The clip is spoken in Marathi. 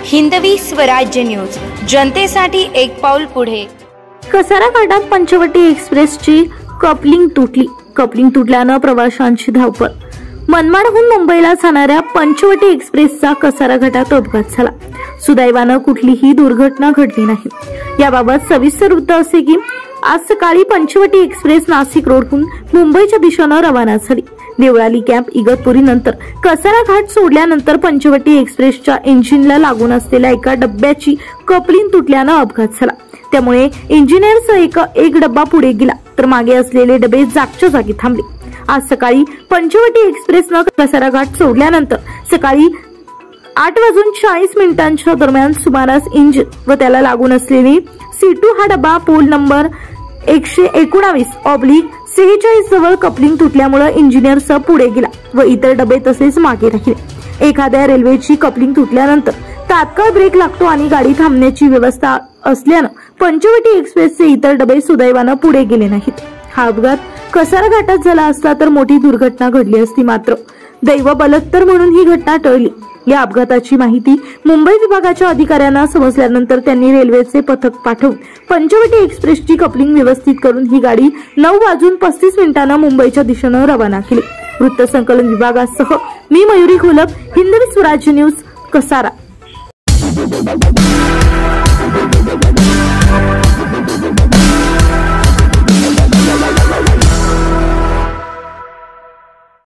हिंदवी स्वराज्य न्यूज, जनतेसाठी एक पाऊल पुढे। कसारा घाटात पंचवटी एक्सप्रेसची कपलिंग तुटली। कपलिंग तुटल्यानं प्रवाशांची धावपळ। मनमाडहून मुंबईला जाणाऱ्या पंचवटी एक्सप्रेसचा कसारा घाटात अपघात झाला। सुदैवानं कुठलीही दुर्घटना घडली नाही। याबाबत सविस्तर वृत्त असे की आज सकाळी पंचवटी एक्सप्रेस नाशिक रोडहून मुंबईच्या दिशेने रवाना झाली। देवळाली कॅम्प इगतपुरी नंतर कसारा घाट सोडल्यानंतर पंचवटी एक्सप्रेसच्या इंजिनला लागून असलेल्या एका डब्याची कपलिंग तुटल्यानं अपघात झाला। त्यामुळे इंजिनियरसह एक डब्बा पुढे गेला तर मागे असलेले डबे जागच्या जागी थांबले। आज सकाळी पंचवटी एक्सप्रेसनं कसारा घाट सोडल्यानंतर सकाळी 8:40 दरम्यान सुमारास इंजिन व त्याला लागून असलेली C2 हा डबा पोल नंबर 119/46 जवळ कपलिंग तुटल्यामुळे इंजिनियरसह पुढे गेला व इतर डबे तसेच मागे राहिले। एखाद्या रेल्वेची कपलिंग तुटल्यानंतर तात्काळ ब्रेक लागतो आणि गाडी थांबण्याची व्यवस्था असल्यानं पंचवटी एक्सप्रेसचे इतर डबे सुदैवानं पुढे गेले नाहीत। हा अपघात कसारा घाटात झाला असता तर मोठी दुर्घटना घडली असती, मात्र दैव बलत्तर म्हणून ही घटना टळली। या अपघाताची माहिती मुंबई विभागाच्या अधिकाऱ्यांना समजल्यानंतर त्यांनी रेल्वेचे पथक पाठवून पंचवटी एक्सप्रेसची कपलिंग व्यवस्थित करून ही गाडी 9:35 मुंबईच्या दिशेने रवाना केली। वृत्त संकलन विभागासह मी मयुरी घोलप, हिंदवी स्वराज्य न्यूज, कसारा।